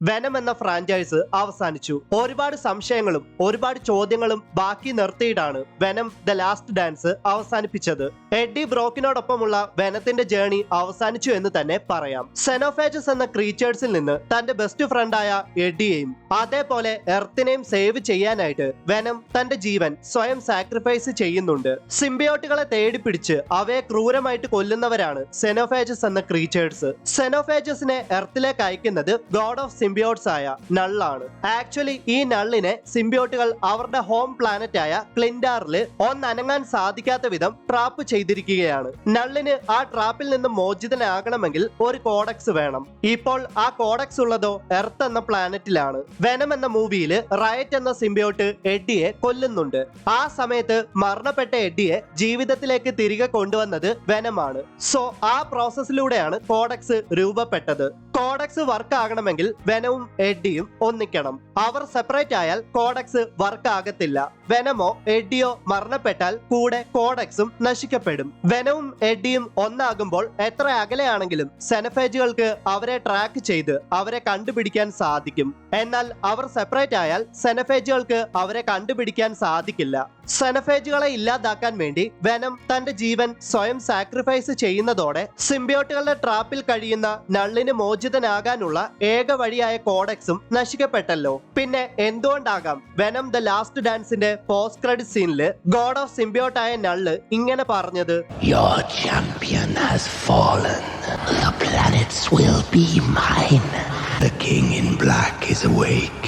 Venom എന്ന franchise അവസാനിച്ചു. ഒരുപാട് സംശയങ്ങളും ഒരുപാട് ചോദ്യങ്ങളും ബാക്കി നിർത്തിയിട്ടാണ് വെനം ദ ലാസ്റ്റ് ഡാൻസ് അവസാനിപ്പിച്ചത്. എഡ്ഡി ബ്രോക്കിനോടൊപ്പമുള്ള വെനത്തിന്റെ ജേണി അവസാനിച്ചു എന്ന് തന്നെ പറയാം. സെനോഫേജസ് എന്ന ക്രീച്ചേഴ്സിൽ നിന്ന് തന്റെ ബെസ്റ്റ് ഫ്രണ്ടായ എഡ്ഡിയെയും അതേപോലെ എർത്തിനെയും സേവ് ചെയ്യാനായിട്ട് വെനം തന്റെ ജീവൻ സ്വയം സാക്രിഫൈസ് ചെയ്യുന്നുണ്ട്. സിംബിയോട്ടുകളെ തേടിപ്പിടിച്ച് അവയെ ക്രൂരമായിട്ട് കൊല്ലുന്നവരാണ് സെനോഫേജസ് എന്ന ക്രീച്ചേഴ്സ്. സെനോഫേജസിനെ എർത്തിലേക്ക് അയക്കുന്നത് ഗോഡ് ഓഫ് സിംബിയോട്സ് ആയ നള്ളാണ്. ആക്ച്വലി ഈ നള്ളിനെ സിംബിയോട്ടുകൾ അവരുടെ ഹോം പ്ലാനറ്റ് ആയ ക്ലിൻഡാറിൽ ഒന്നനങ്ങാൻ സാധിക്കാത്ത വിധം ട്രാപ്പ് ചെയ്തിരിക്കുകയാണ്. നള്ളിന് ആ ട്രാപ്പിൽ നിന്ന് മോചിതനാകണമെങ്കിൽ ഒരു കോഡക്സ് വേണം. ഇപ്പോൾ ആ കോഡക്സ് ഉള്ളതോ എർത്ത് എന്ന പ്ലാനറ്റിലാണ്. വെനം എന്ന മൂവിയിൽ റയറ്റ് എന്ന സിംബിയോട്ട് എഡ്ഡിയെ കൊല്ലുന്നുണ്ട്. ആ സമയത്ത് മരണപ്പെട്ട എഡ്ഡിയെ ജീവിതത്തിലേക്ക് തിരികെ കൊണ്ടുവന്നത് വെനമാണ്. സോ ആ പ്രോസസ്സിലൂടെയാണ് കോഡക്സ് രൂപപ്പെട്ടത്. കോഡക്സ് വർക്ക് ആകണമെങ്കിൽ വെനവും എഡ്ഡിയും ഒന്നിക്കണം. അവർ സെപ്പറേറ്റ് ആയാൽ കോഡക്സ് വർക്ക് ആകത്തില്ല. വെനമോ എഡ്ഡിയോ മരണപ്പെട്ടാൽ കൂടെ കോഡക്സും നശിക്കപ്പെടും. വെനവും എഡ്ഡിയും ഒന്നാകുമ്പോൾ എത്ര അകലെയാണെങ്കിലും സെനഫേജുകൾക്ക് അവരെ ട്രാക്ക് ചെയ്ത് അവരെ കണ്ടുപിടിക്കാൻ സാധിക്കും. എന്നാൽ അവർ സെപ്പറേറ്റ് ആയാൽ സെനഫേജുകൾക്ക് അവരെ കണ്ടുപിടിക്കാൻ സാധിക്കില്ല. സെനഫേജുകളെ ഇല്ലാതാക്കാൻ വേണ്ടി വെനം തന്റെ ജീവൻ സ്വയം സാക്രിഫൈസ് ചെയ്യുന്നതോടെ സിംബിയോട്ടുകളുടെ ട്രാപ്പിൽ കഴിയുന്ന നള്ളിന് മോചിതനാകാനുള്ള ഏക വഴിയായ കോഡക്സും നശിക്കപ്പെട്ടല്ലോ. പിന്നെ എന്തുകൊണ്ടാകാം വെനം ദ ലാസ്റ്റ് ഡാൻസിന്റെ പോസ്റ്റ് ക്രെഡിറ്റ് സീനില് ഗോഡ് ഓഫ് സിംബിയോട്ടായ നള്ള് ഇങ്ങനെ പറഞ്ഞത്? Your champion has fallen. The planets will be mine. The king in black is awake.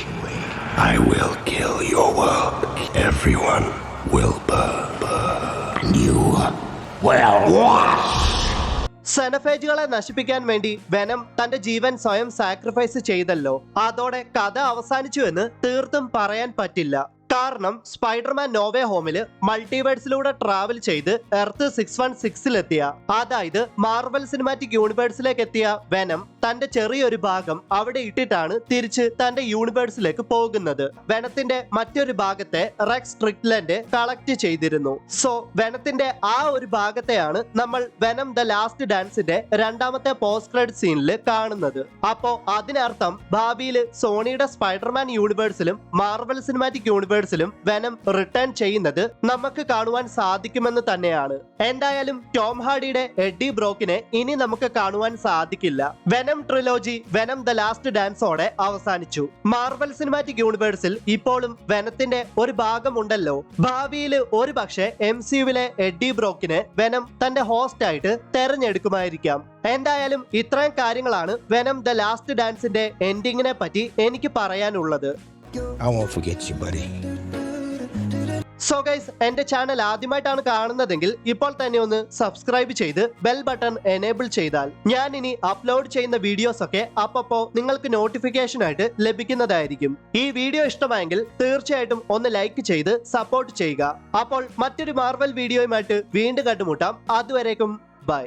I will kill your world. Everyone will burn. And you will watch. സെനഫേജുകളെ നശിപ്പിക്കാൻ വേണ്ടി venom തന്റെ ജീവൻ സ്വയം sacrifice ചെയ്തല്ലോ. അതോടെ കഥ അവസാനിച്ചു എന്ന് തീർത്തും പറയാൻ പറ്റില്ല. കാരണം സ്പൈഡർമാൻ നോവേ ഹോമില് മൾട്ടിവേഴ്സിലൂടെ ട്രാവൽ ചെയ്ത് എർത്ത് 616-ലെത്തിയ, അതായത് മാർവൽ സിനിമാറ്റിക് യൂണിവേഴ്സിലേക്ക് എത്തിയ വെനം തന്റെ ചെറിയൊരു ഭാഗം അവിടെ ഇട്ടിട്ടാണ് തിരിച്ച് തന്റെ യൂണിവേഴ്സിലേക്ക് പോകുന്നത്. വെനത്തിന്റെ മറ്റൊരു ഭാഗത്തെ റെക്സ് സ്ട്രിക്ലൻഡ് കളക്ട് ചെയ്തിരുന്നു. സോ വെനത്തിന്റെ ആ ഒരു ഭാഗത്തെയാണ് നമ്മൾ വെനം ദ ലാസ്റ്റ് ഡാൻസിന്റെ രണ്ടാമത്തെ പോസ്റ്റ് ക്രെഡിറ്റ് സീനിൽ കാണുന്നത്. അപ്പോ അതിനർത്ഥം ഭാവിയിൽ സോണിയുടെ സ്പൈഡർമാൻ യൂണിവേഴ്സിലും മാർവൽ സിനിമാറ്റിക് യൂണിവേഴ്സിലും വെനം റിട്ടേൺ ചെയ്യുന്നത് നമുക്ക് കാണുവാൻ സാധിക്കുമെന്ന് തന്നെയാണ്. എന്തായാലും ടോം ഹാർഡിയുടെ എഡ്ഡി ബ്രോക്കിനെ ഇനി നമുക്ക് കാണുവാൻ സാധിക്കില്ല. Venom trilogy Venom the last ഡാൻസോടെ അവസാനിച്ചു. മാർവൽ സിനിമാറ്റിക് യൂണിവേഴ്സിൽ ഇപ്പോഴും വെനത്തിന്റെ ഒരു ഭാഗമുണ്ടല്ലോ. ഭാവിയിൽ ഒരു പക്ഷേ MCUവിലെ എഡ്ഡി ബ്രോക്കിനെ വെനം തന്റെ ഹോസ്റ്റ് ആയിട്ട് തെരഞ്ഞെടുക്കുമായിരിക്കാം. എന്തായാലും ഇത്രയും കാര്യങ്ങളാണ് വെനം ദ ലാസ്റ്റ് ഡാൻസിന്റെ എൻഡിങ്ങിനെ പറ്റി എനിക്ക് പറയാനുള്ളത്. I won't forget you, buddy. So guys, എന്റെ ചാനൽ ആദ്യമായിട്ടാണ് കാണുന്നതെങ്കിൽ ഇപ്പോൾ തന്നെ ഒന്ന് സബ്സ്ക്രൈബ് ചെയ്ത് ബെൽ ബട്ടൺ എനേബിൾ ചെയ്താൽ ഞാൻ ഇനി അപ്ലോഡ് ചെയ്യുന്ന വീഡിയോസ് ഒക്കെ അപ്പപ്പോ നിങ്ങൾക്ക് നോട്ടിഫിക്കേഷൻ ആയിട്ട് ലഭിക്കുന്നതായിരിക്കും. ഈ വീഡിയോ ഇഷ്ടമായെങ്കിൽ തീർച്ചയായിട്ടും ഒന്ന് ലൈക്ക് ചെയ്ത് സപ്പോർട്ട് ചെയ്യുക. അപ്പോൾ മറ്റൊരു മാർവൽ വീഡിയോയുമായിട്ട് വീണ്ടും കണ്ടുമുട്ടാം. അതുവരേക്കും ബൈ.